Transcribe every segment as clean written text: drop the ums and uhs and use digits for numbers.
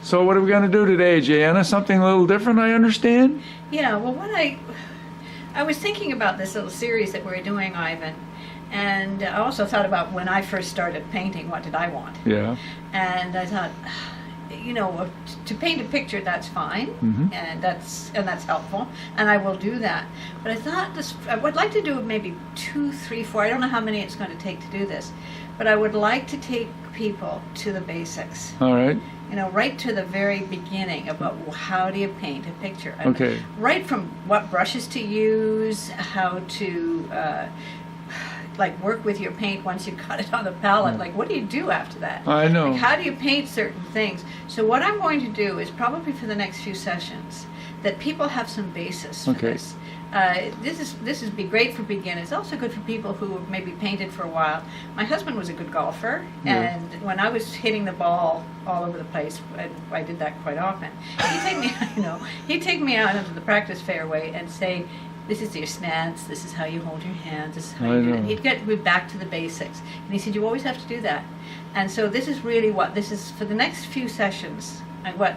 So what are we going to do today, Jana? Something a little different, I understand? Yeah, well, I was thinking about this little series that we're doing, Ivan, and I also thought about when I first started painting, what did I want? Yeah. And I thought, you know, to paint a picture, that's fine, and that's helpful, and I will do that. But I thought I would like to do maybe 2, 3, 4. I don't know how many it's going to take to do this, but I would like to take people to the basics. All right. You know, right to the very beginning about how do you paint a picture. And Okay. right from what brushes to use, how to like work with your paint once you've got it on the palette. Like, what do you do after that? I know. Like, how do you paint certain things? So what I'm going to do is probably for the next few sessions that people have some basis for Okay. this. This would be great for beginners. Also good for people who have maybe painted for a while. My husband was a good golfer, and when I was hitting the ball all over the place, and I did that quite often, he'd take me, he'd take me out into the practice fairway and say, "This is your stance. This is how you hold your hands. This is how you do it." He'd get me back to the basics, and he said, "You always have to do that." And so this is really what this is for the next few sessions.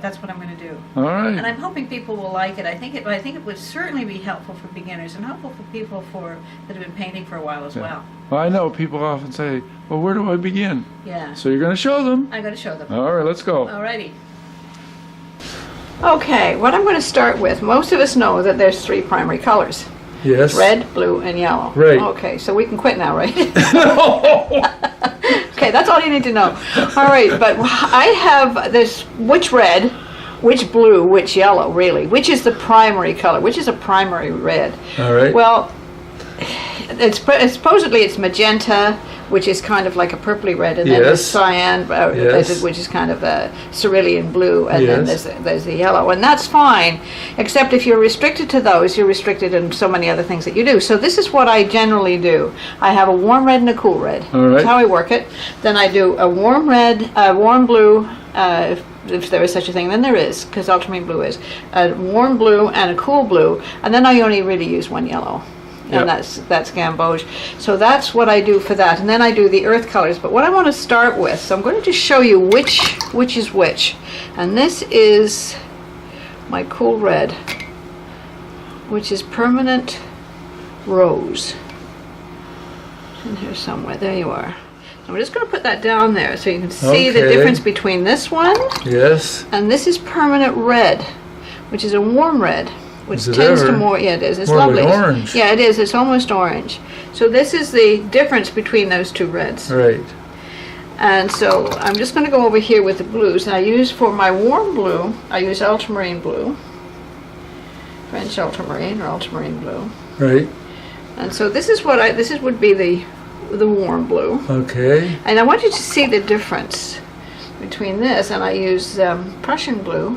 That's what I'm going to do. All right. And I'm hoping people will like it. I think it would certainly be helpful for beginners and helpful for people that have been painting for a while as well. Well, I know people often say, well, where do I begin? Yeah. So you're going to show them. I'm going to show them. All right, let's go. Alrighty. Okay, what I'm going to start with, most of us know that there's 3 primary colors. Yes. Red, blue, and yellow. Right. Okay, so we can quit now, right? Okay, that's all you need to know. All right, but I have this, which red, which blue, which yellow, really? Which is the primary color? Which is a primary red? All right. Well, supposedly it's magenta, which is kind of like a purpley red, and then there's cyan, which is kind of a cerulean blue, and then there's the yellow, and that's fine, except if you're restricted to those, you're restricted in so many other things that you do. So this is what I generally do. I have a warm red and a cool red. All right. That's how I work it. Then I do a warm red, a warm blue, if there is such a thing, then there is, because ultramarine blue is, a warm blue and a cool blue, and then I only really use one yellow. And that's gamboge. So that's what I do for that. And then I do the earth colors. But what I want to start with, so I'm going to just show you which is which. And this is my cool red, which is permanent rose. In here somewhere. There you are. I'm just going to put that down there so you can see the difference between this one and this is permanent red, which is a warm red. Which tends to more, it is. It's lovely. Like orange. Yeah, it is. It's almost orange. So this is the difference between those 2 reds. Right. And so I'm just going to go over here with the blues. And I use for my warm blue, I use ultramarine blue, French ultramarine or ultramarine blue. Right. And so this is would be the warm blue. Okay. And I want you to see the difference between this, and I use Prussian blue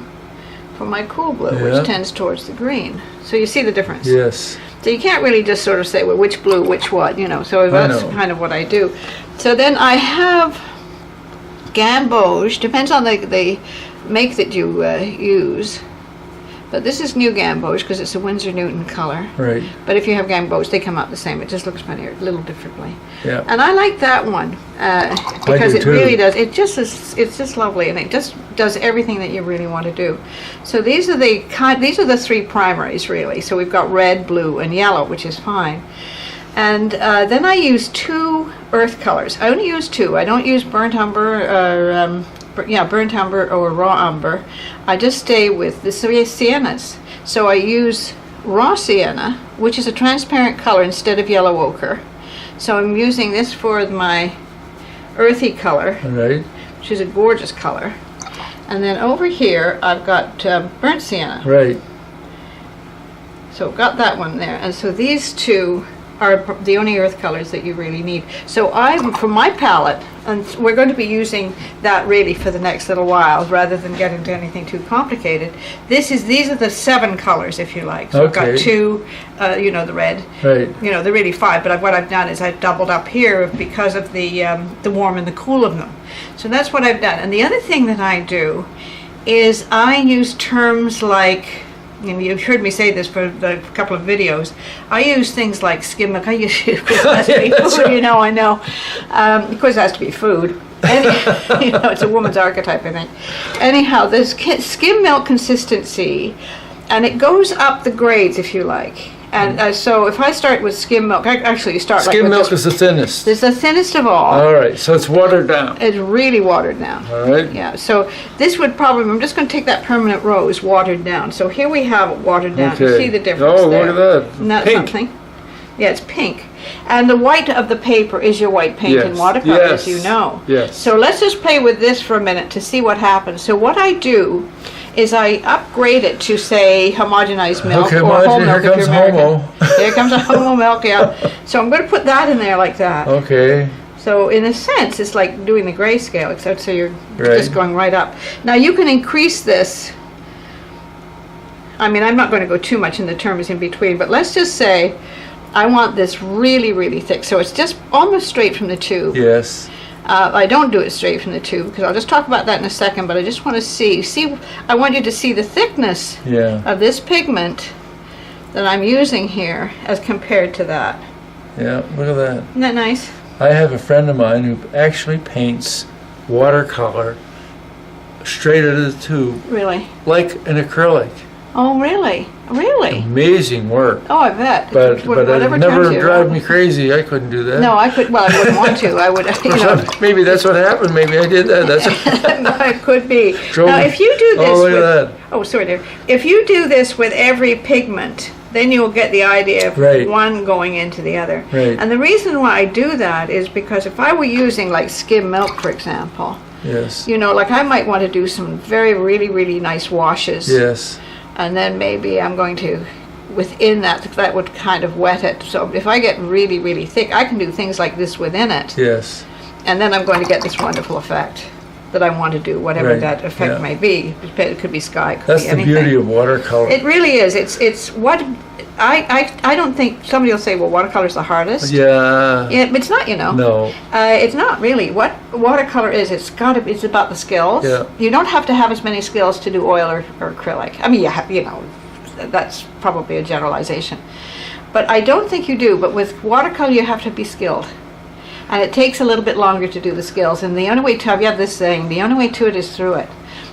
for my cool blue, which tends towards the green. So you see the difference. Yes. So you can't really just sort of say, well, which blue, which what, so that's kind of what I do. So then I have gamboge, depends on the make that you use. But this is new gamboge because it's a Winsor Newton color. Right. But if you have gamboge, they come out the same. It just looks funnier, a little differently. Yeah. And I like that one because it really does. It's just lovely, and it just does everything that you really want to do. So these are the 3 primaries really. So we've got red, blue, and yellow, which is fine. And then I use 2 earth colors. I only use 2. I don't use burnt umber or burnt umber or raw umber. I just stay with the siennas. So I use raw sienna, which is a transparent color instead of yellow ochre. So I'm using this for my earthy color, which is a gorgeous color. And then over here I've got burnt sienna. Right. So I've got that one there. And so these 2 are the only earth colors that you really need. So for my palette, and we're going to be using that really for the next little while rather than get into anything too complicated. These are the 7 colors, if you like. So I've got 2, the red. Right. They're really 5, but what I've done is I've doubled up here because of the warm and the cool of them. So that's what I've done. And the other thing that I do is I use terms like, you've heard me say this for a couple of videos. I use things like skim milk. I use, of course, it has to be food, I know. Of course, it has to be food. It's a woman's archetype, I think. Anyhow, there's skim milk consistency, and it goes up the grades, if you like. And so if I start with skim milk, actually you start Skim milk is the thinnest. It's the thinnest of all. All right, so it's watered down. It's really watered down. All right. Yeah, so this would probably, I'm just going to take that permanent rose watered down. So here we have it watered down. Okay. You see the difference Oh, there. look at that. Isn't that Pink. something? Yeah, it's pink. And the white of the paper is your white paint in Yes. watercolor, as you Yes. know. Yes. So let's just play with this for a minute to see what happens. So what I do is I upgrade it to, say, homogenized milk Okay, or whole here milk if comes you're American. homo. Here comes a homo milk, yeah. So I'm going to put that in there like that. Okay. So in a sense, it's like doing the grayscale, except so you're Right. just going right up. Now you can increase this. I mean, I'm not going to go too much in the terms in between, but let's just say I want this really, really thick. So it's just almost straight from the tube. Yes. I don't do it straight from the tube because I'll just talk about that in a second, but I just want to see, I want you to see the thickness Yeah. of this pigment that I'm using here as compared to that. Yeah, look at that. Isn't that nice? I have a friend of mine who actually paints watercolor straight out of the tube, Really? like an acrylic. Oh, really? Really? Amazing work. Oh, I bet. But it Whatever never turns you. drive me crazy. I couldn't do that. No, I could. Well, I wouldn't want to. I would. You know, Maybe that's what happened. Maybe I did that. That's it could be. Drove Now, me- if you do this Oh, look with, at that. oh, sorry, dear. If you do this with every pigment, then you'll get the idea of Right. one going into the other. Right. And the reason why I do that is because if I were using like skim milk, for example, Yes. you know, like I might want to do some really, really nice washes. Yes. And then maybe I'm going to, within that would kind of wet it. So if I get really, really thick, I can do things like this within it. Yes. And then I'm going to get this wonderful effect that I want to do, whatever Right, that effect yeah. may be. It could be sky, it could That's be the anything. beauty of watercolor. It really is. It's what, I don't think, somebody will say, well, watercolor's the hardest. Yeah. Yeah, but it's not, you know. No. It's not really. What watercolor is, it's about the skills. Yeah. You don't have to have as many skills to do oil or acrylic. I mean, you know, that's probably a generalization. But I don't think you do. But with watercolor, you have to be skilled. And it takes a little bit longer to do the skills. And the only way to, you have this saying, the only way to it is through it.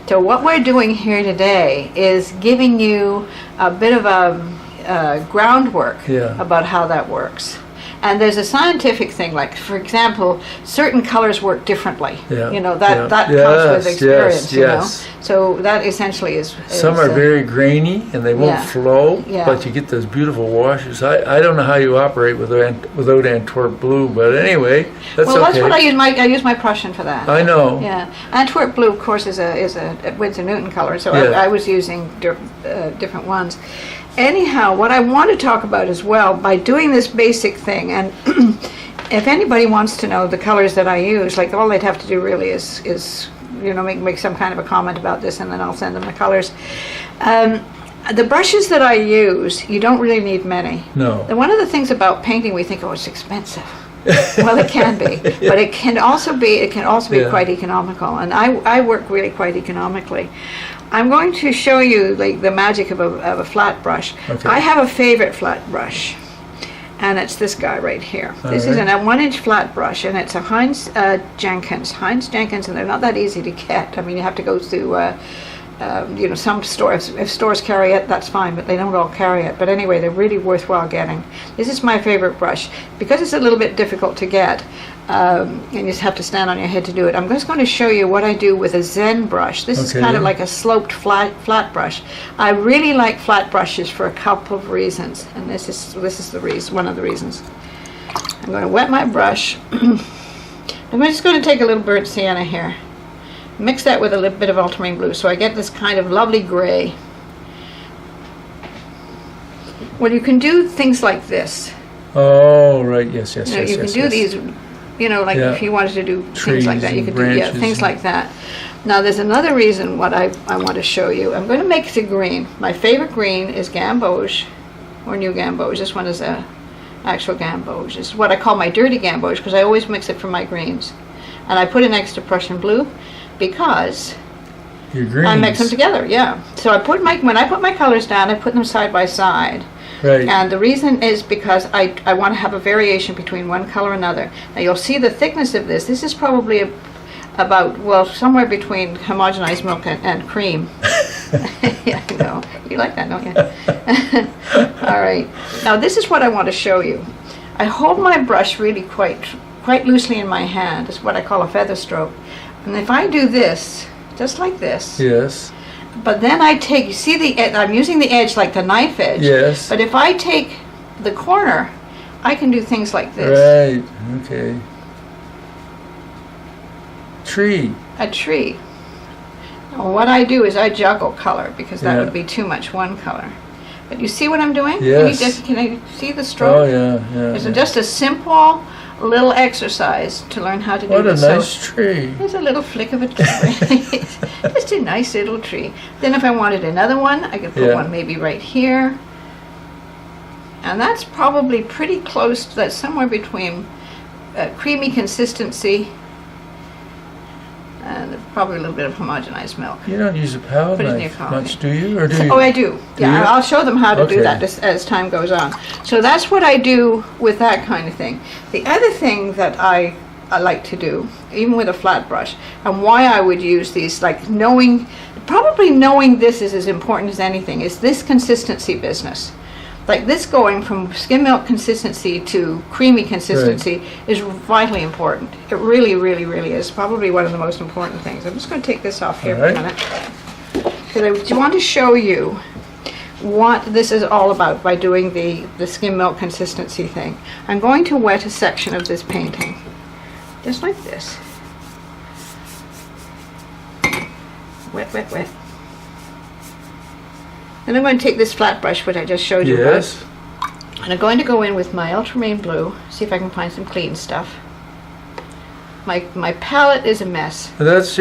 So what we're doing here today is giving you a bit of a groundwork Yeah. about how that works. And there's a scientific thing, like, for example, certain colors work differently. Yeah, You know, yeah. that comes Yes, with experience, yes, you know. yes. So that essentially is Some are very grainy and they won't yeah. flow, Yeah. but you get those beautiful washes. I don't know how you operate without Antwerp blue, but anyway, that's well, okay. that's what I use my Prussian for that. I know. Yeah, Antwerp blue, of course, is a Winsor Newton color, so Yeah. I was using different ones. Anyhow, what I want to talk about as well, by doing this basic thing, and if anybody wants to know the colors that I use, like all they'd have to do really is you know, make some kind of a comment about this, and then I'll send them the colors. The brushes that I use, you don't really need many. No. And one of the things about painting, we think, oh, it's expensive. Well, it can be, but it can also be Yeah. quite economical, and I work really quite economically. I'm going to show you like the magic of a flat brush. Okay. I have a favorite flat brush, and it's this guy right here. All This is right. a 1-inch flat brush, and it's a Heinz Jenkins, and they're not that easy to get. I mean, you have to go through you know, some stores, if stores carry it, that's fine, but they don't all carry it. But anyway, they're really worthwhile getting. This is my favorite brush. Because it's a little bit difficult to get, and you just have to stand on your head to do it, I'm just going to show you what I do with a Zen brush. This is Okay. kind of like a sloped flat brush. I really like flat brushes for a couple of reasons, and this is the reason, one of the reasons. I'm going to wet my brush. I'm just going to take a little burnt sienna here. Mix that with a little bit of ultramarine blue, so I get this kind of lovely gray. Well, you can do things like this. Oh, right. Yes, yes, You know, yes. you can yes, do yes. these, you know, like Yeah. if you wanted to do Trees things like that, you and could do branches things and- like that. Now, there's another reason what I want to show you. I'm going to make the green. My favorite green is gamboge, or new gamboge. This one is a actual gamboge. This is what I call my dirty gamboge because I always mix it for my greens. And I put it next to Prussian blue because Your greens. I mix them together, yeah. So when I put my colors down, I put them side by side. Right. And the reason is because I want to have a variation between one color and another. Now you'll see the thickness of this. This is probably about, well, somewhere between homogenized milk and cream. Yeah, I know. You like that, don't you? All right. Now this is what I want to show you. I hold my brush really quite loosely in my hand. It's what I call a feather stroke. And if I do this, just like this. Yes. But then I take, you see I'm using the edge like the knife edge. Yes. But if I take the corner, I can do things like this. Right. Okay. Tree. A tree. Now, what I do is I juggle color because that would be too much one color. But you see what I'm doing? Yes. Can you see the stroke? Oh yeah. It's just a simple little exercise to learn how to do this. What a nice tree. There's a little flick of it. Just a nice little tree. Then if I wanted another one, I could put one maybe right here. And that's probably pretty close. That's somewhere between creamy consistency and probably a little bit of homogenized milk. You don't use a palette Put it in your knife coffee. much, do you? Or do you? Oh, I do. Yeah, you? I'll show them how to do Okay. that as time goes on. So that's what I do with that kind of thing. The other thing that I like to do, even with a flat brush, and why I would use these, like probably knowing this is as important as anything, is this consistency business. Like this going from skim milk consistency to creamy consistency is vitally important. It really, really, really is. Probably one of the most important things. I'm just going to take this off here for a minute. Because I want to show you what this is all about by doing the skim milk consistency thing. I'm going to wet a section of this painting. Just like this. Wet, wet, wet. And I'm going to take this flat brush, which I just showed you about. Yes. And I'm going to go in with my ultramarine blue, see if I can find some clean stuff. My palette is a mess. But it's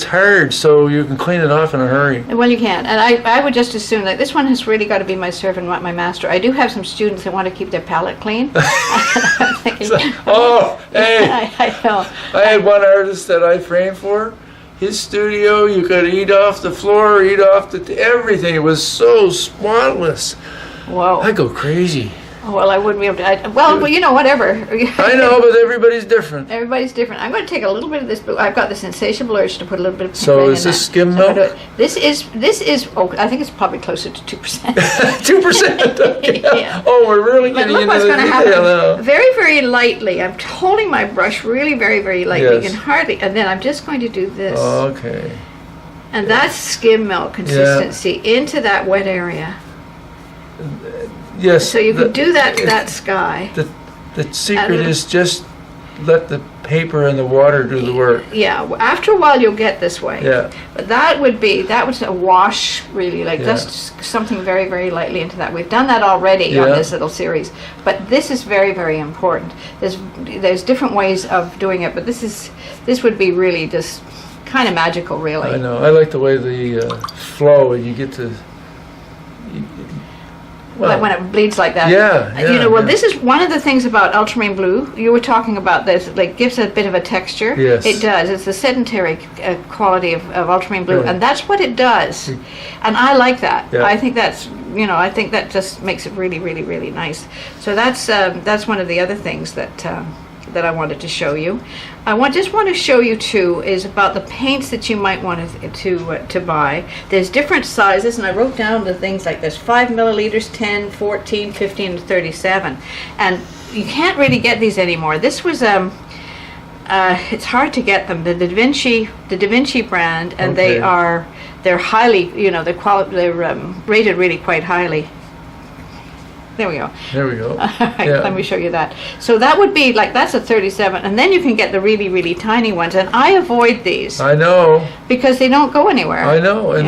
hard, so you can clean it off in a hurry. Well, you can. And I would just assume that this one has really got to be my servant, not my master. I do have some students that want to keep their palette clean. I'm thinking, Hey, I know. I had one artist that I framed for. His studio, you could eat off the floor, eat off everything. It was so spotless. Whoa. I go crazy. Well, I wouldn't be able to. Well, you know, whatever. I know, but everybody's different. Everybody's different. I'm going to take a little bit of this blue. I've got this insatiable urge to put a little bit of So red is in this that. skim So I'm gonna milk? do it. This is. Oh, I think it's probably closer to 2%. 2%. Okay. Yeah. Oh, we're really But getting look into what's the going to detail happen. now. Very, very lightly. I'm holding my brush really very, very lightly. Yes. And hardly. And then I'm just going to do this. Okay. And that's skim milk consistency into that wet area. Yes. So you can do that sky. The secret is just let the paper and the water do the work. Yeah, after a while you'll get this way. Yeah. But that was a wash, really, like just something very, very lightly into that. We've done that already on this little series, but this is very, very important. There's different ways of doing it, but this would be really just kind of magical, really. I know. I like the way the flow and you get to. Like when it bleeds like that. Yeah. This is one of the things about ultramarine blue. You were talking about this, like gives it a bit of a texture. Yes. It does. It's the sedentary quality of ultramarine blue, Right. and that's what it does. And I like that. Yeah. I think I think that just makes it really, really, really nice. So that's one of the other things that I wanted to show you. Just want to show you too is about the paints that you might want to buy. There's different sizes, and I wrote down the things like there's 5 milliliters, 10, 14, 15, and 37. And you can't really get these anymore. This was it's hard to get them. The Da Vinci brand, and they're highly, they're rated really quite highly. There we go. There we go. All right, let me show you that. So that would be that's a 37, and then you can get the really, really tiny ones. And I avoid these I know. because they don't go anywhere. I know. And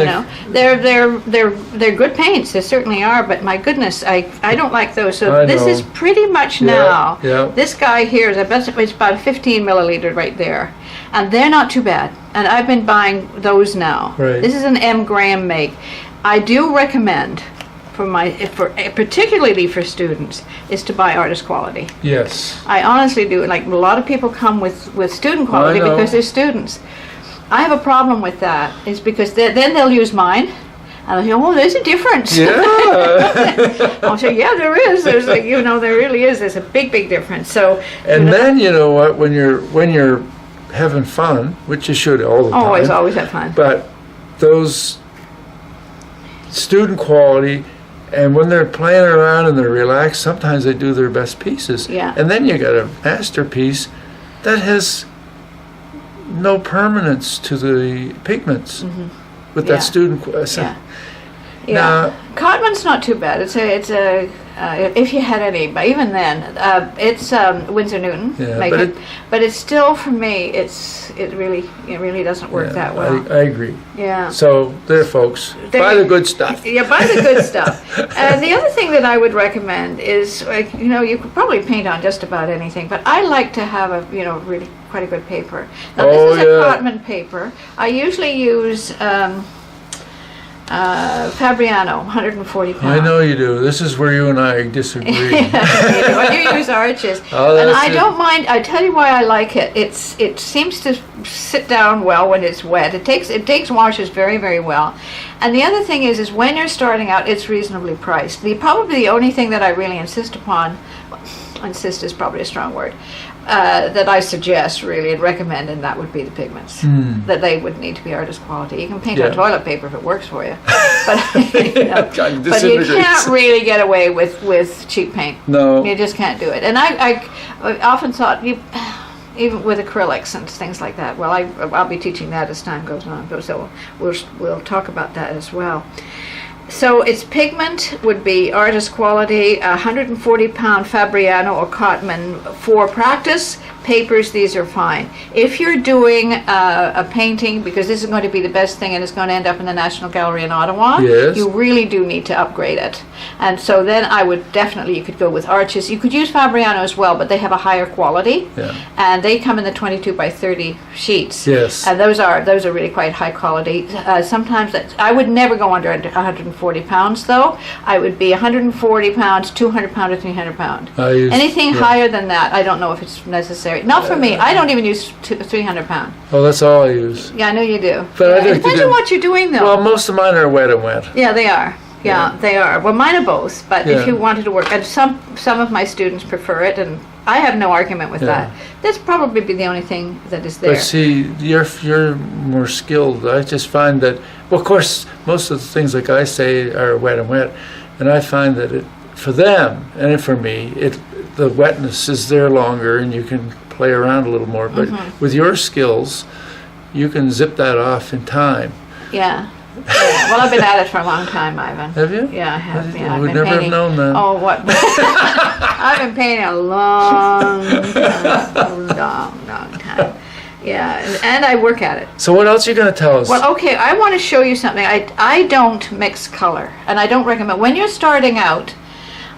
They're good paints. They certainly are. But my goodness, I don't like those. So I this know. is pretty much now. Yeah. This guy here is it's about 15 milliliter right there, and they're not too bad. And I've been buying those now. Right. This is an M. Graham make. I do recommend. Particularly for students, is to buy artist quality. Yes. I honestly do. Like a lot of people come with student quality I know. because they're students. I have a problem with that. Is because then they'll use mine, and I'll say, "Oh, there's a difference." Yeah. I'll say, "Yeah, there is. There's there really is. There's a big, big difference." So. And then you know what? When you're having fun, which you should all the time. Always have fun. But those student quality, and when they're playing around and they're relaxed, sometimes they do their best pieces. Yeah. And then you got a masterpiece that has no permanence to the pigments with Yeah. that student. Yeah. Now, Cotman's not too bad. It's a if you had any, but even then, it's Winsor Newton. Yeah, but it's still, for me, it really doesn't work that well. I agree. Yeah. So there, folks, buy the good stuff. Yeah, buy the good stuff. And the other thing that I would recommend is, like, you could probably paint on just about anything, but I like to have a really quite a good paper. Now this is a Cotman paper. I usually use Fabriano, 140 pounds. I know you do. This is where you and I disagree. Well, you use Arches, and I don't mind. I tell you why I like it. It seems to sit down well when it's wet. It takes washes very, very well. And the other thing is when you're starting out, it's reasonably priced. Probably the only thing that I really insist upon, insist is probably a strong word, that I suggest really and recommend, and that would be the pigments. That they would need to be artist quality. You can paint on toilet paper if it works for you, but but you can't really get away with cheap paint. No, you just can't do it. And I often thought even with acrylics and things like that. Well, I'll be teaching that as time goes on, so we'll talk about that as well. So its pigment would be artist quality, 140 pound Fabriano or Cotman for practice. Papers, these are fine. If you're doing a painting, because this is going to be the best thing and it's going to end up in the National Gallery in Ottawa, you really do need to upgrade it. And so then I would definitely, you could go with Arches. You could use Fabriano as well, but they have a higher quality. And they come in the 22 by 30 sheets. And those are really quite high quality. Sometimes I would never go under 140 pounds though. I would be 140 pounds, 200 pound or 300 pound. Anything higher than that, I don't know if it's necessary. Not for me. I don't even use 300 pound. Oh, that's all I use. Yeah, I know you do. But it depends on what you're doing though. Well, most of mine are wet and wet. Yeah, they are. Yeah, they are. Well, mine are both, but if you wanted to work, and some of my students prefer it, and I have no argument with that. That's probably be the only thing that is there. But see, you're more skilled. I just find that, well, of course, most of the things like I say are wet and wet, and I find that for them and for me, the wetness is there longer, and you can play around a little more. But with your skills, you can zip that off in time. Yeah. Well, I've been at it for a long time, Ivan. Have you? Yeah, I have. I would never have known that. Oh, what? I've been painting a long time. Yeah, and I work at it. So what else are you going to tell us? Well, okay, I want to show you something. I don't mix color, and I don't recommend. When you're starting out,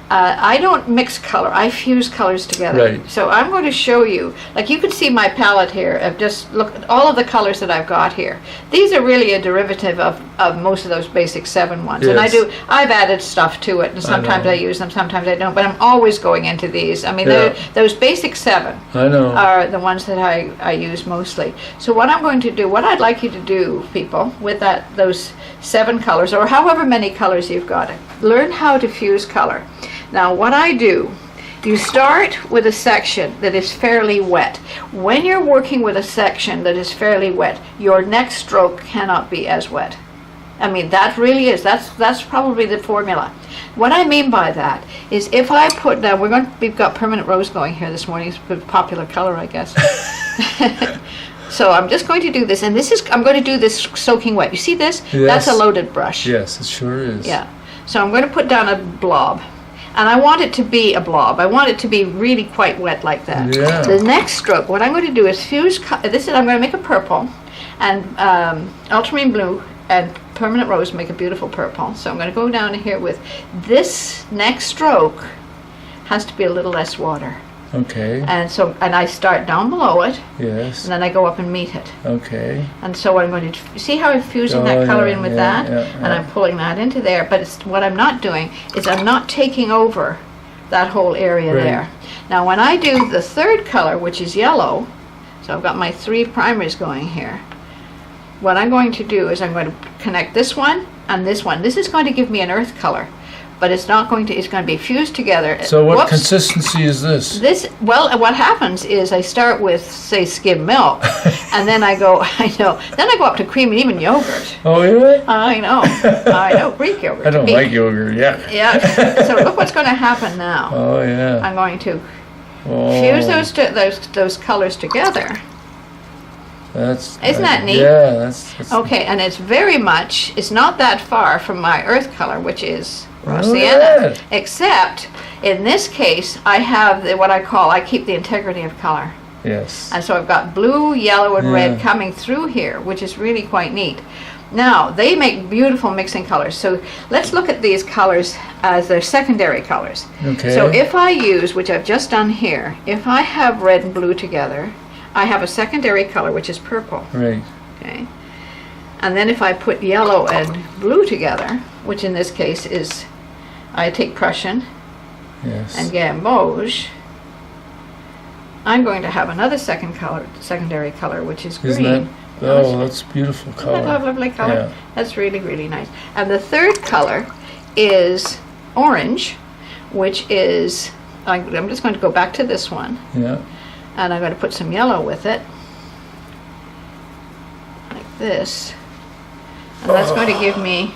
I don't mix color. I fuse colors together. Right. So I'm going to show you, like you can see my palette here. I've just looked at all of the colors that I've got here. These are really a derivative of most of those basic 7 ones. And I've added stuff to it, and sometimes I use them, sometimes I don't, but I'm always going into these. I mean, those basic 7 are the ones that I use mostly. So what I'm going to do, what I'd like you to do, people, with those 7 colors, or however many colors you've got, learn how to fuse color. Now what I do, you start with a section that is fairly wet. When you're working with a section that is fairly wet, your next stroke cannot be as wet. I mean, that really is, that's probably the formula. What I mean by that is if I put down, we've got permanent rose going here this morning. It's a popular color, I guess. So I'm just going to do this, and I'm going to do this soaking wet. You see this? That's a loaded brush. Yes, it sure is. Yeah. So I'm going to put down a blob. And I want it to be a blob. I want it to be really quite wet like that. Yeah. The next stroke, what I'm going to do is fuse, I'm going to make a purple, and ultramarine blue and permanent rose make a beautiful purple. So I'm going to go down here with this next stroke has to be a little less water. Okay. And I start down below it. Yes. And then I go up and meet it. Okay. And so what I'm going to see how I'm fusing that color in with that, and I'm pulling that into there. But what I'm not doing is I'm not taking over that whole area there. Now when I do the third color, which is yellow, so I've got my 3 primers going here. What I'm going to do is I'm going to connect this one and this one. This is going to give me an earth color. but it's not going to, it's going to be fused together. So what Whoops. consistency is this? Well, what happens is I start with, say, skim milk, and then I go, then I go up to cream and even yogurt. Oh, really? I know, Greek yogurt. I don't like yogurt, yeah. Yeah, so look what's going to happen now. Oh, yeah. I'm going to Oh, fuse those colors together. Isn't that neat? Yeah, that's Okay, and it's very much, it's not that far from my earth color, which is raw Look sienna. at that. Except, in this case, I have what I keep the integrity of color. Yes. And so I've got blue, yellow, and red Yeah. coming through here, which is really quite neat. Now, they make beautiful mixing colors. So let's look at these colors as their secondary colors. Okay. So if I use, which I've just done here, if I have red and blue together, I have a secondary color, which is purple. Right. Okay. And then if I put yellow and blue together, which in this case is, I take Prussian Yes. and Gamboge, I'm going to have another secondary color, which is green. Isn't that? Oh, that's beautiful color. Isn't that a lovely color? Yeah. That's really, really nice. And the third color is orange, which is, I'm just going to go back to this one, Yeah. and I'm going to put some yellow with it, like this. And that's going to give me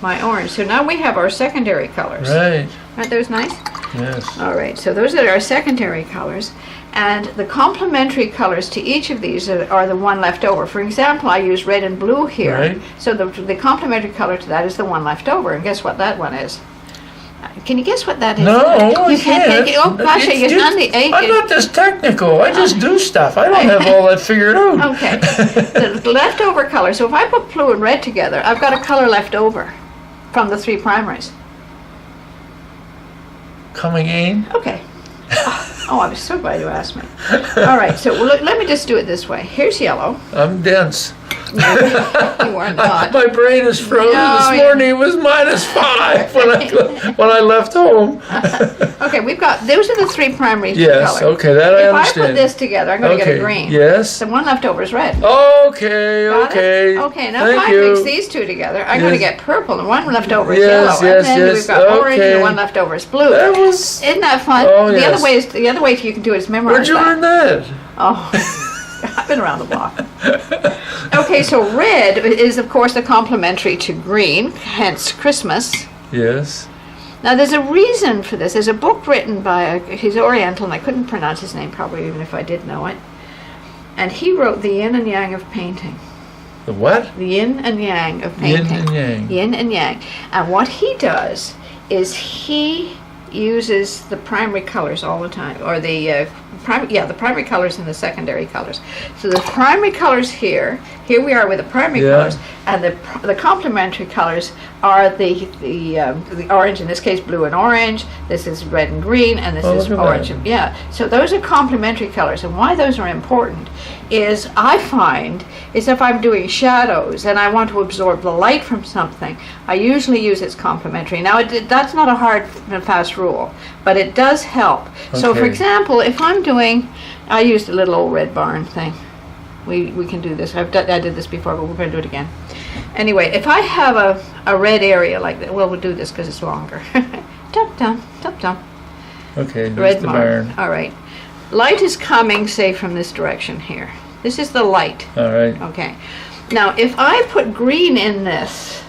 my orange. So now we have our secondary colors. Right. Aren't those nice? Yes. All right, so those are our secondary colors, and the complementary colors to each of these are the one left over. For example, I use red and blue here, Right. so the complementary color to that is the one left over, and guess what that one is? Can you guess what that is? No, I you can't can't. take it. Oh gosh, It's you're just- on the eight. I'm not this technical. I just do stuff. I don't have all that figured out. Okay, the leftover color. So if I put blue and red together, I've got a color left over from the three primaries. Coming in. Okay. Oh, I was so glad you asked me. All right, so look, let me just do it this way. Here's yellow. I'm dense. You are not. My brain is frozen. No, This morning it was -5 when I left home. Okay, we've got, those are the three primaries Yes, color. okay, that I If I understand. put this together, I'm going to get a Okay, green. yes. The one left over is red. Okay, Got it? okay. Okay, now Thank if I you. mix these two together, I'm going to Yes. get purple, and one left over is Yes, yellow. yes, And then yes, we've got orange, and okay. the one left over is blue. That was. Isn't that fun? Oh, the yes. other way you can do it is memorize Where'd you that. learn that? Oh, I've been around the block. Okay, so red is, of course, the complementary to green, hence Christmas. Yes. Now, there's a reason for this. There's a book written by, he's Oriental, and I couldn't pronounce his name probably even if I did know it. And he wrote The Yin and Yang of Painting. The what? The Yin and Yang of Yin Painting. and yang. Yin and Yang. And what he does is he uses the primary colors all the time, or the primary colors and the secondary colors. So the primary colors here we are with the primary Yeah. colors, and the complementary colors are the orange, in this case blue and orange, this is red and green, and this Oh, is look at orange. that. Yeah, so those are complementary colors, and why those are important is I find is if I'm doing shadows and I want to absorb the light from something, I usually use its complementary. Now that's not a hard and fast rule, but it does help. So for Okay. example, if I'm doing, I used a little old red barn thing. We can do this. I did this before, but we're going to do it again. Anyway, if I have a red area like that, well, we'll do this because it's longer. Tap, down, tap, down. Okay, there's Red the barn. barn. All right. Light is coming, say, from this direction here. This is the light. All right. Okay. Now, if I put green in this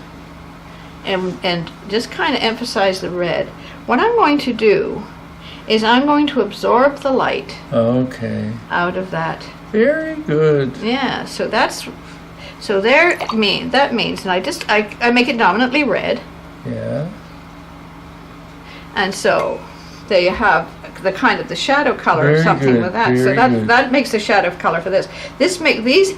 and just kind of emphasize the red, what I'm going to do is I'm going to absorb the light Okay. out of that. Very good. Yeah, so that's, so there, that means, and I make it dominantly red, Yeah. and so there you have the kind of the shadow color Very of something good, with that. So very that good. that makes the shadow color for this. These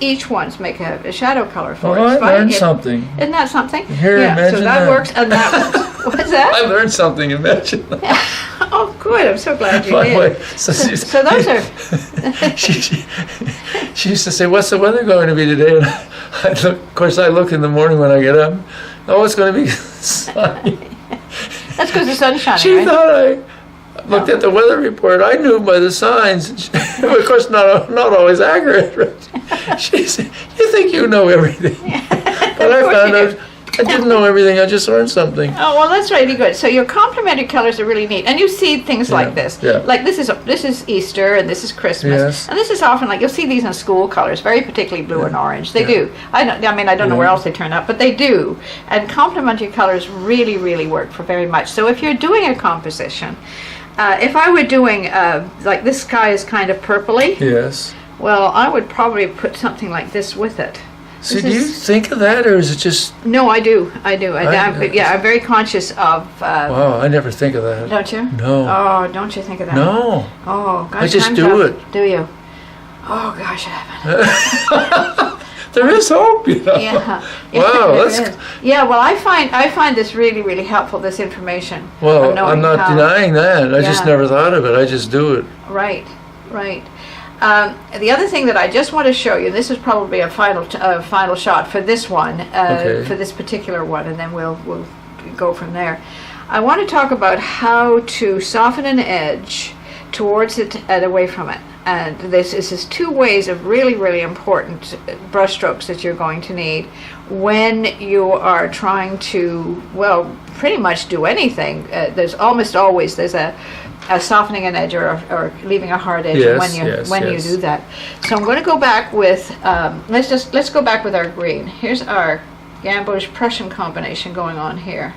each ones make a shadow color for Well, it. I learned something. Isn't that something? Here, yeah, so imagine that that. works, and that works. What's that? I learned something. Imagine. Oh, good. I'm so glad you By the did. way, So those are. she used to say, "What's the weather going to be today?" And I look, of course, I look in the morning when I get up. Oh, it's going to be sunny. That's because the sun's shining, She right? thought I looked at the weather report. I knew by the signs. Of course, not always accurate. Right? She said, "You think you know everything?" But I course found you out I didn't know everything. I just learned something. Oh, well, that's really good. So your complementary colors are really neat. And you see things like this. Yeah. Like this is Easter and this is Christmas. Yes. And this is often like, you'll see these in school colors, very particularly blue and orange. They do. I don't know where else they turn up, but they do. And complementary colors really, really work for very much. So if you're doing a composition, if I were doing, like this sky is kind of purpley. Yes. Well, I would probably put something like this with it. So do you think of that, or is it just... No, I do. I'm very conscious of... wow, I never think of that. Don't you? No. Oh, don't you think of that? No. Oh, gosh. I just do it. Do you? Oh, gosh, I haven't. There is hope, you know. Yeah. Wow, that's... Yeah, well, I find this really, really helpful, this information. Well, I'm not denying that. I just never thought of it. I just do it. Right, right. The other thing that I just want to show you, this is probably a final shot for this one, for this particular one, and then we'll go from there. I want to talk about how to soften an edge towards it and away from it. And this is two ways of really, really important brush strokes that you're going to need when you are trying to, well, pretty much do anything. There's almost always a softening an edge or leaving a hard edge when you do that. So I'm going to go back with let's go back with our green. Here's our Gamboge Prussian combination going on here,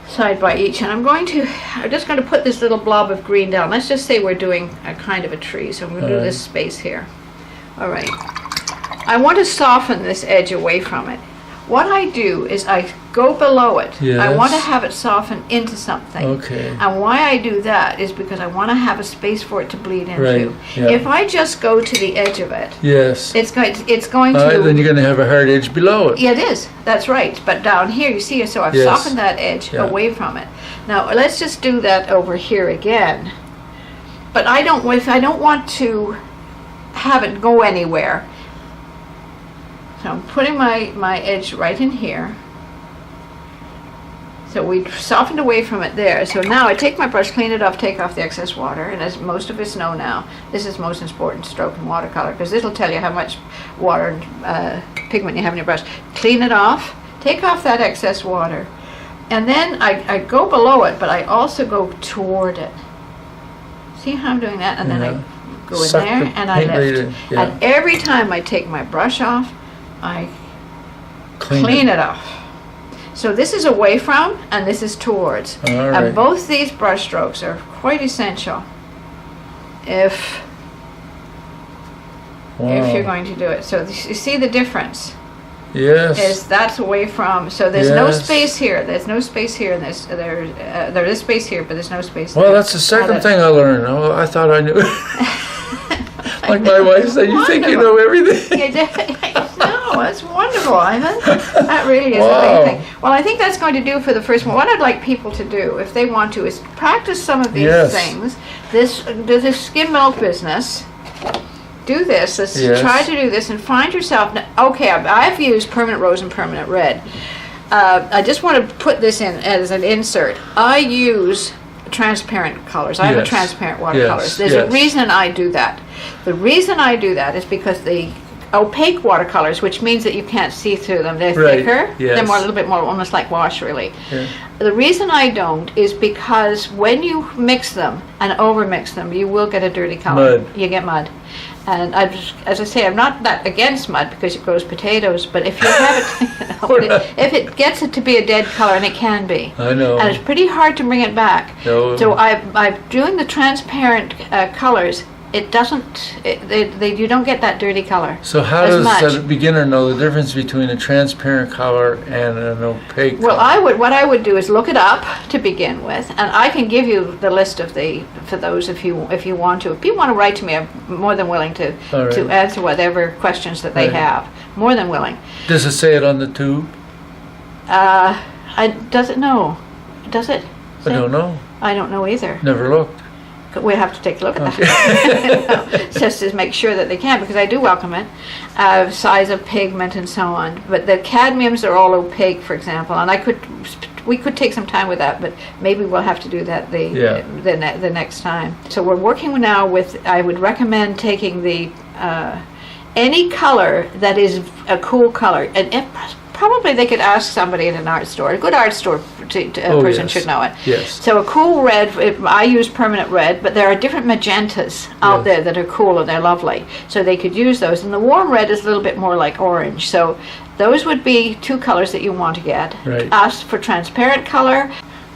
side by each, and I'm just going to put this little blob of green down. Let's just say we're doing a kind of a tree, so I'm going to do this space here. All right. I want to soften this edge away from it. What I do is I go below it. Yes. I want to have it soften into something. Okay. And why I do that is because I want to have a space for it to bleed into. Right. Yeah. If I just go to the edge of it, yes, it's going to. Then you're going to have a hard edge below it. Yeah, it is. That's right. But down here, you see, so I've softened that edge away from it. Now let's just do that over here again. But I don't want to have it go anywhere. So I'm putting my edge right in here. So we softened away from it there. So now I take my brush, clean it off, take off the excess water, and as most of us know now, this is the most important stroke in watercolor because this will tell you how much water and pigment you have in your brush. Clean it off, take off that excess water, and then I go below it, but I also go toward it. See how I'm doing that? And then I go in there and I lift. And every time I take my brush off, I clean it off. So this is away from and this is towards. And both these brush strokes are quite essential if you're going to do it. So you see the difference? Yes. Is that's away from, so there's no space here. There's no space here, and there is space here, but there's no space well, there. that's the second thing I learned. Oh, I thought I knew. Like my wife said, you think you know everything. No, that's wonderful, Ivan. That really is amazing. Well, I think that's going to do for the first one. What I'd like people to do, if they want to, is practice some of these things. This skim milk business. Do this. Let's try to do this and find yourself. Okay, I've used permanent rose and permanent red. I just want to put this in as an insert. I use transparent colors. I have a transparent watercolors. There's a reason I do that. The reason I do that is because the opaque watercolors, which means that you can't see through them, they're thicker. They're a little bit more almost like wash, really. The reason I don't is because when you mix them and overmix them, you will get a dirty color. You get mud. And as I say, I'm not that against mud because it grows potatoes, but if you have it, if it gets it to be a dead color, and it can be, I know, and it's pretty hard to bring it back. So I'm doing the transparent colors. It doesn't. You don't get that dirty color. So how does a beginner know the difference between a transparent color and an opaque color? Well, what I would do is look it up to begin with, and I can give you the list of for those if you want to. If you want to write to me, I'm more than willing to answer whatever questions that they have. More than willing. Does it say it on the tube? Does it? No. Does it? I don't know. I don't know either. Never looked. We have to take a look at that. Just to make sure that they can, because I do welcome it. Size of pigment and so on. But the cadmiums are all opaque, for example, and we could take some time with that, but maybe we'll have to do that the next time. So we're working now with, I would recommend taking the any color that is a cool color, and probably they could ask somebody in an art store. A good art store person should know it. Yes. So a cool red, I use permanent red, but there are different magentas out there that are cool and they're lovely. So they could use those. And the warm red is a little bit more like orange. So those would be 2 colors that you want to get. Right. Ask for transparent color.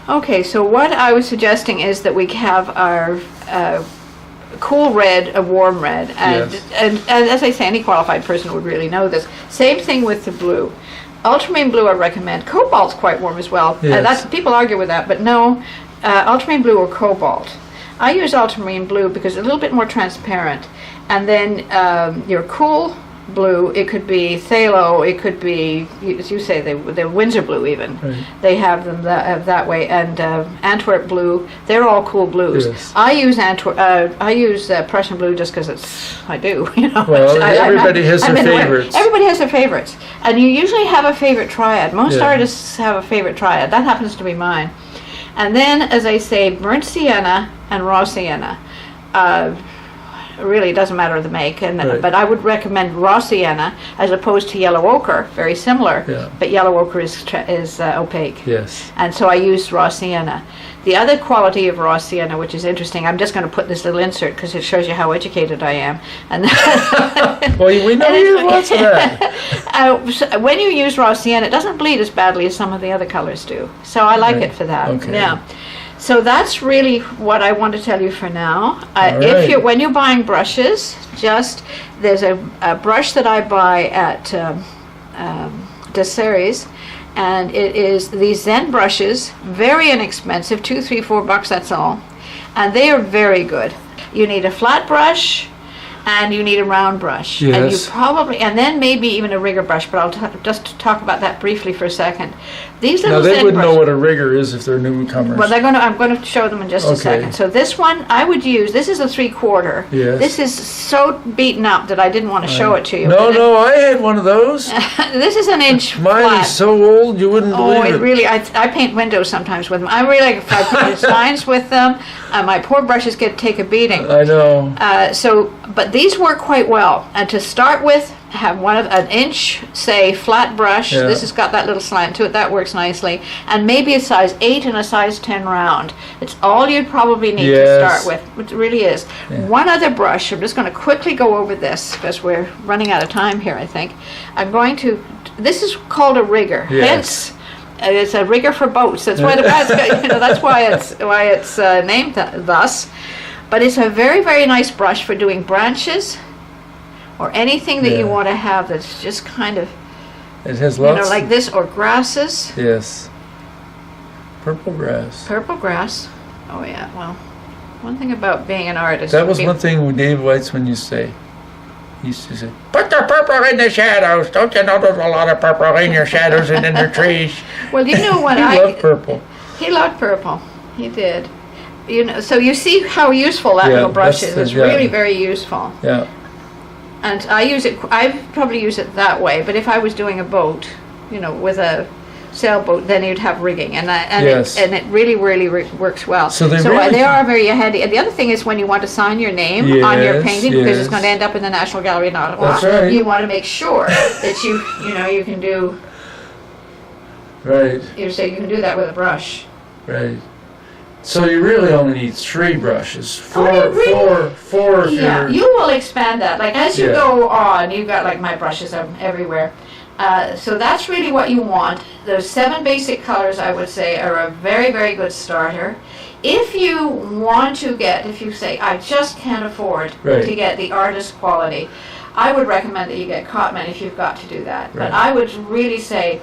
Okay, so what I was suggesting is that we have our cool red, a warm red, and as I say, any qualified person would really know this. Same thing with the blue. Ultramarine blue I recommend. Cobalt's quite warm as well. Yes. People argue with that, but no, ultramarine blue or cobalt. I use ultramarine blue because it's a little bit more transparent. And then your cool blue, it could be phthalo, it could be, as you say, the Windsor blue even. Right. They have them that way, and Antwerp blue. They're all cool blues. Yes. I use Prussian blue just because I do. You know. Well, everybody has their favorites. Everybody has their favorites, and you usually have a favorite triad. Most artists have a favorite triad. That happens to be mine. And then, as I say, burnt sienna and raw sienna. Really, it doesn't matter the make, but I would recommend raw sienna as opposed to yellow ochre. Very similar, but yellow ochre is opaque. Yes. And so I use raw sienna. The other quality of raw sienna, which is interesting, I'm just going to put this little insert because it shows you how educated I am. And well, we know you have lots of that. So when you use raw sienna, it doesn't bleed as badly as some of the other colors do. So I like it for that. Okay. Yeah. So that's really what I want to tell you for now. When you're buying brushes, there's a brush that I buy at Desseries, and it is these Zen brushes, very inexpensive, $2, $3, $4, that's all, and they are very good. You need a flat brush, and you need a round brush. Yes. And then maybe even a rigger brush, but I'll just talk about that briefly for a second. These little Now they Zen wouldn't know brushes, what a rigger is if they're newcomers. well, I'm going to show them in just a second. So this one I would use. This is a 3/4. Yes. This is so beaten up that I didn't want to show it to you. No, I had one of those. This is an inch Mine flat. is so old you wouldn't believe it. Really, I paint windows sometimes with them. I really like if I paint signs with them. My poor brushes take a beating. I know. But these work quite well. And to start with, have an inch, say, flat brush. Yeah. This has got that little slant to it. That works nicely. And maybe a size 8 and a size 10 round. It's all you'd probably need to start with. It really is. Yeah. One other brush. I'm just going to quickly go over this because we're running out of time here, I think. This is called a rigger. Yes. Hence, it's a rigger for boats. That's why that's why it's named thus. But it's a very, very nice brush for doing branches or anything that you want to have that's just kind of, it has lots like this, or grasses. Yes. Purple grass. Purple grass. Oh yeah, well, one thing about being an artist. That was one thing Dave Weitzman used to say. He used to say, "Put the purple in the shadows. Don't you know there's a lot of purple in your shadows and in the trees?" Well, you know what he loved purple. He loved purple. He did. So you see how useful that little brush is. It's really very useful. Yeah. And I probably use it that way, but if I was doing a boat, with a sailboat, then you'd have rigging, and it really, really works well. So they are very handy. And the other thing is when you want to sign your name on your painting, because it's going to end up in the National Gallery in Ottawa, that's right. You want to make sure that you can do. Right. You can do that with a brush. Right. So you really only need 3 brushes. Four. Yeah, you will expand that. Like as you go on, you've got like my brushes everywhere. So that's really what you want. Those 7 basic colors, I would say, are a very, very good starter. If you want to if you say, I just can't afford to get the artist quality, I would recommend that you get Cotman if you've got to do that. But I would really say,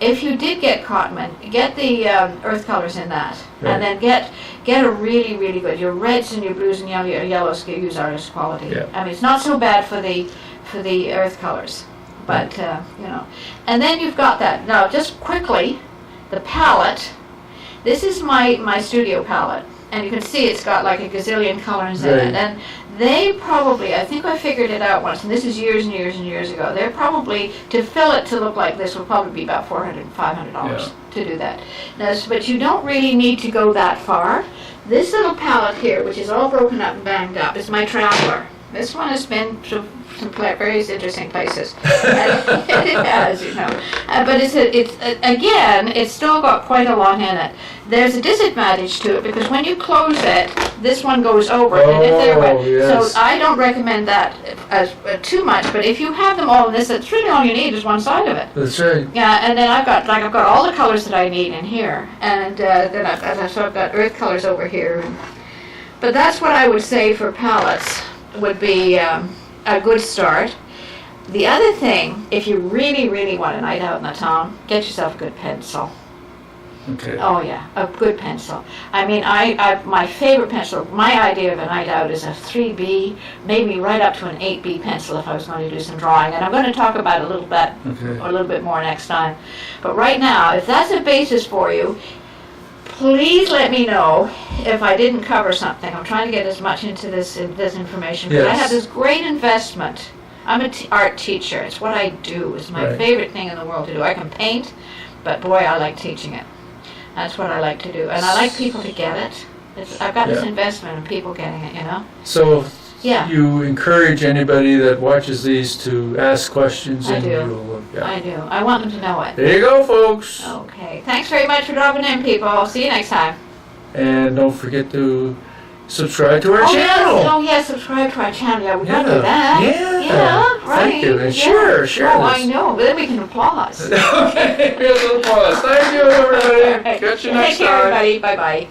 if you did get Cotman, get the earth colors in that, and then get a really, really good. Your reds and your blues and your yellows use artist quality. Yeah. I mean, it's not so bad for the earth colors, but And then you've got that. Now, just quickly, the palette. This is my studio palette, and you can see it's got like a gazillion colors in it, and they probably, I think I figured it out once, and this is years and years and years ago, they're probably, to fill it to look like this, will probably be about $400, $500 to do that. Now, but you don't really need to go that far. This little palette here, which is all broken up and banged up, is my traveler. This one has been to some various interesting places. It has, you know. But again, it's still got quite a lot in it. There's a disadvantage to it because when you close it, this one goes over it. And if they're wet. Yes. So I don't recommend that as too much. But if you have them all in this, it's really all you need is one side of it. That's right. Yeah, and then I've got all the colors that I need in here, and then I've got earth colors over here. But that's what I would say for palettes would be a good start. The other thing, if you really, really want a night out in the town, get yourself a good pencil. Okay. Oh yeah, a good pencil. I mean, my favorite pencil, my idea of a night out is a 3B, maybe right up to an 8B pencil if I was going to do some drawing. And I'm going to talk about it a little bit, or a little bit more next time. But right now, if that's a basis for you, please let me know if I didn't cover something. I'm trying to get as much into this information because I have this great investment. I'm an art teacher. It's what I do. It's my favorite thing in the world to do. I can paint, but boy, I like teaching it. That's what I like to do. And I like people to get it. I've got this investment in people getting it, you know? So you encourage anybody that watches these to ask questions. I do. I do. I want them to know it. There you go, folks. Okay. Thanks very much for dropping in, people. I'll see you next time. And don't forget to subscribe to our channel. Yes, subscribe to our channel. Yeah, we got to do that. Yeah, right. Thank you. And share Oh, this. I know. But then we can applause. Okay, here's an applause. Thank you, everybody. Catch you next time. Take care, everybody. Bye-bye.